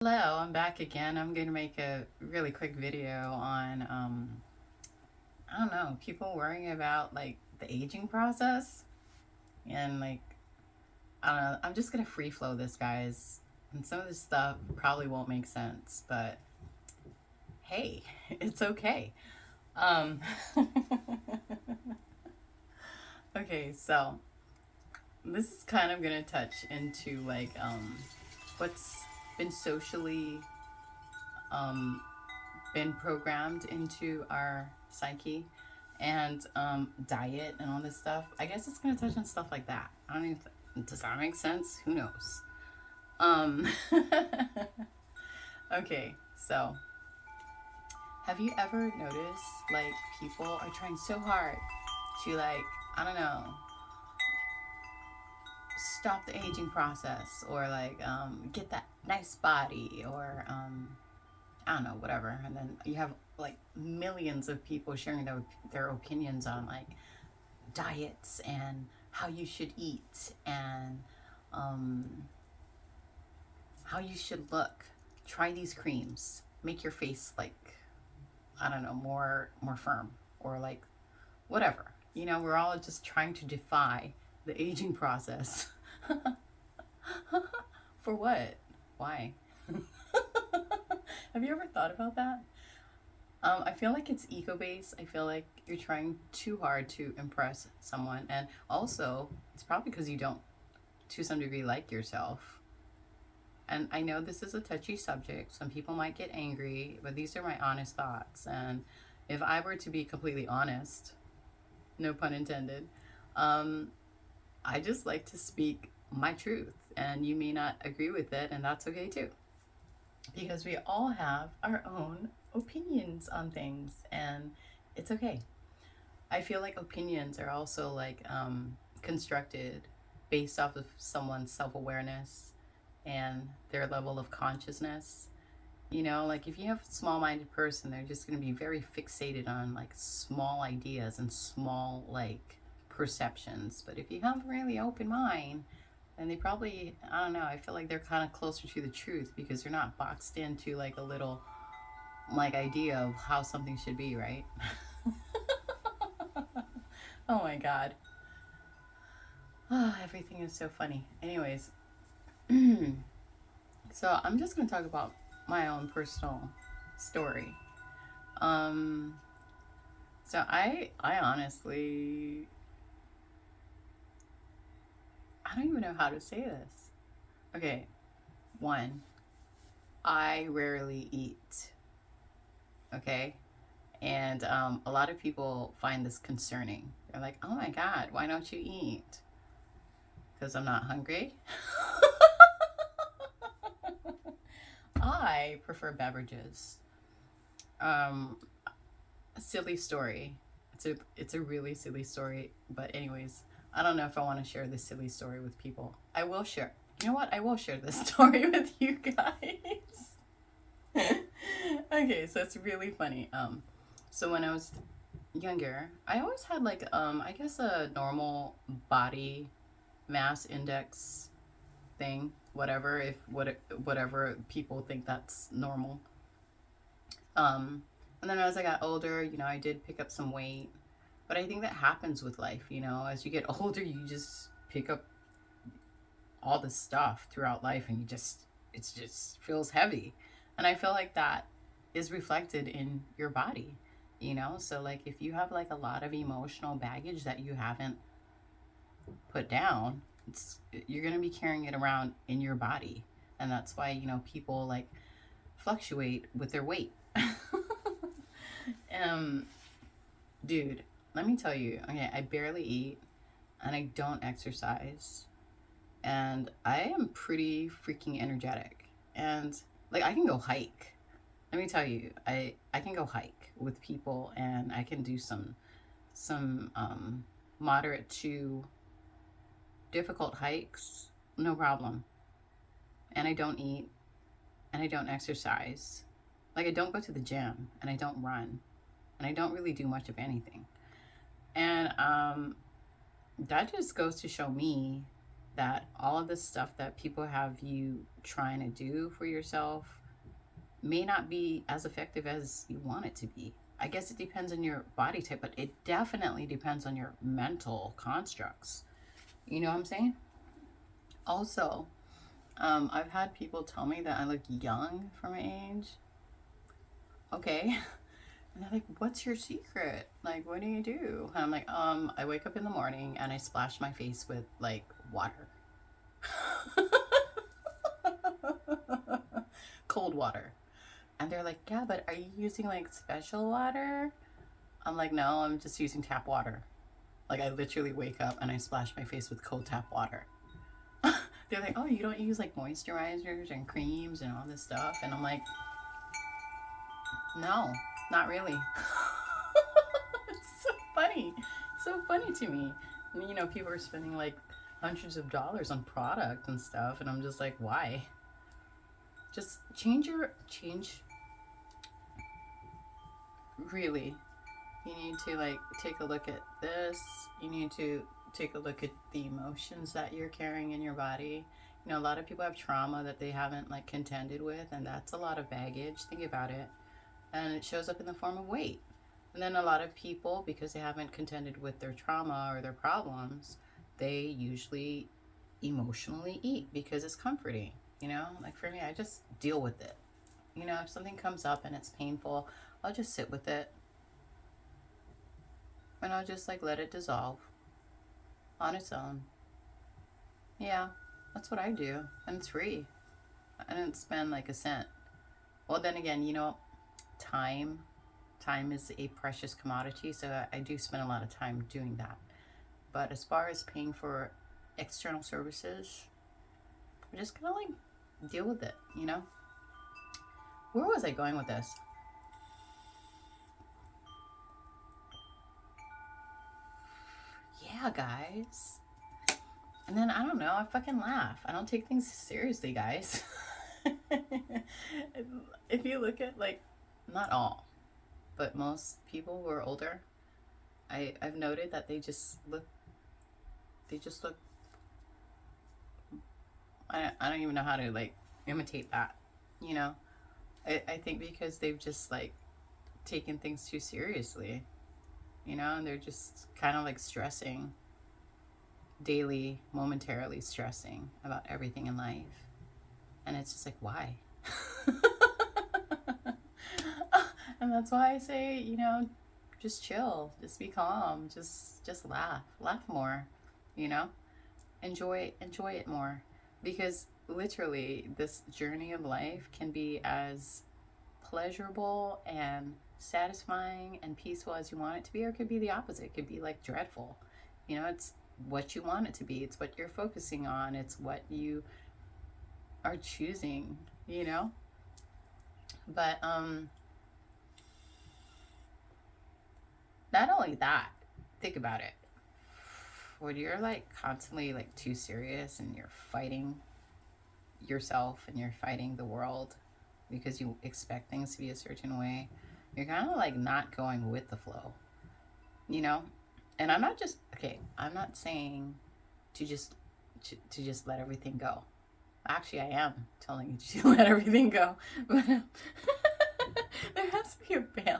Hello, I'm back again. I'm going to make a really quick video on, I don't know, people worrying about like the aging process. And like, I don't know, I'm just going to free flow this, guys. And some of this stuff probably won't make sense, but hey, it's okay. Um, okay, so this is kind of going to touch into like, what's been socially, um, been programmed into our psyche and diet and all this stuff. I guess it's going to touch on stuff like that. I don't even, does that make sense? Who knows? Um, okay, so have you ever noticed like people are trying so hard to like, I don't know, stop the aging process or like get that nice body or I don't know, whatever. And then you have like millions of people sharing their opinions on like diets and how you should eat and um, how you should look. Try these creams. Make your face like, I don't know, more firm or like whatever. You know, we're all just trying to defy the aging process. For what? Why? Have you ever thought about that? I feel like it's ego based. I feel like you're trying too hard to impress someone. And also, it's probably because you don't, to some degree, like yourself. And I know this is a touchy subject. Some people might get angry, but these are my honest thoughts. And if I were to be completely honest, no pun intended, um, I just like to speak my truth. And you may not agree with it, and that's okay too. Because we all have our own opinions on things, and it's okay. I feel like opinions are also like constructed based off of someone's self-awareness and their level of consciousness. You know, like if you have a small-minded person, they're just going to be very fixated on like small ideas and small like perceptions. But if you have a really open mind, and they probably, I don't know, I feel like they're kind of closer to the truth because they're not boxed into like a little like idea of how something should be, right? Oh my god. Oh, everything is so funny. Anyways, so I'm just going to talk about my own personal story. Um so I honestly, I don't even know how to say this. Okay, one, I rarely eat. Okay? And a lot of people find this concerning. They're like, oh my God, why don't you eat? Because I'm not hungry. I prefer beverages. Um, Silly story. It's a really silly story. But anyways, I don't know if I want to share this silly story with people. I will share. You know what? I will share this story with you guys. Okay, so it's really funny. So when I was younger, I always had like I guess a normal body mass index thing, whatever, if whatever people think that's normal. And then as I got older, you know, I did pick up some weight. But I think that happens with life, you know, as you get older, you just pick up all this stuff throughout life and it just feels heavy. And I feel like that is reflected in your body, you know? So like if you have like a lot of emotional baggage that you haven't put down, you're going to be carrying it around in your body. And that's why, you know, people like fluctuate with their weight. um Dude, let me tell you, okay, I barely eat and I don't exercise. And I am pretty freaking energetic. And like I can go hike. Let me tell you, I can go hike with people and I can do some moderate to difficult hikes, no problem. And I don't eat and I don't exercise. Like I don't go to the gym and I don't run and I don't really do much of anything. And that just goes to show me that all of this stuff that people have you trying to do for yourself may not be as effective as you want it to be. I guess it depends on your body type, but it definitely depends on your mental constructs. You know what I'm saying? Also, I've had people tell me that I look young for my age. Okay. And they're like, what's your secret? Like, what do you do? And I'm like, I wake up in the morning and I splash my face with like water. Cold water. And they're like, yeah, but are you using like special water? I'm like, no, I'm just using tap water. Like, I literally wake up and I splash my face with cold tap water. They're like, oh, you don't use like moisturizers and creams and all this stuff? And I'm like, no, not really. It's so funny. It's so funny to me. And, you know, people are spending like hundreds of dollars on product and stuff. And I'm just like, why? Just change. Really, you need to like take a look at this. You need to take a look at the emotions that you're carrying in your body. You know, a lot of people have trauma that they haven't like contended with, and that's a lot of baggage. Think about it. And it shows up in the form of weight. And then a lot of people, because they haven't contended with their trauma or their problems, they usually emotionally eat because it's comforting. You know, like for me, I just deal with it. You know, if something comes up and it's painful, I'll just sit with it. And I'll just like let it dissolve on its own. Yeah, that's what I do. And it's free. I didn't spend like a cent. Well, then again, you know, time is a precious commodity, so I do spend a lot of time doing that. But as far as paying for external services, I just kind of like deal with it, you know. Where was I going with this? Yeah, guys. And then I don't know, I fucking laugh. I don't take things seriously, guys. If you look at like, not all, but most people who are older, I've noted that they just look I don't even know how to like imitate that, you know. I think because they've just like taken things too seriously, you know, and they're just kind of like stressing daily, momentarily stressing about everything in life. And it's just like, why? And that's why I say, you know, just chill, just be calm, just laugh more, you know, enjoy it more, because literally this journey of life can be as pleasurable and satisfying and peaceful as you want it to be, or it could be the opposite. It could be like dreadful. You know, it's what you want it to be, it's what you're focusing on, it's what you are choosing, you know. But not only that, think about it. When you're like constantly like too serious and you're fighting yourself and you're fighting the world because you expect things to be a certain way, you're kind of like not going with the flow, you know. And I'm not saying to just let everything go. Actually, I am telling you to let everything go, but there has to be a balance.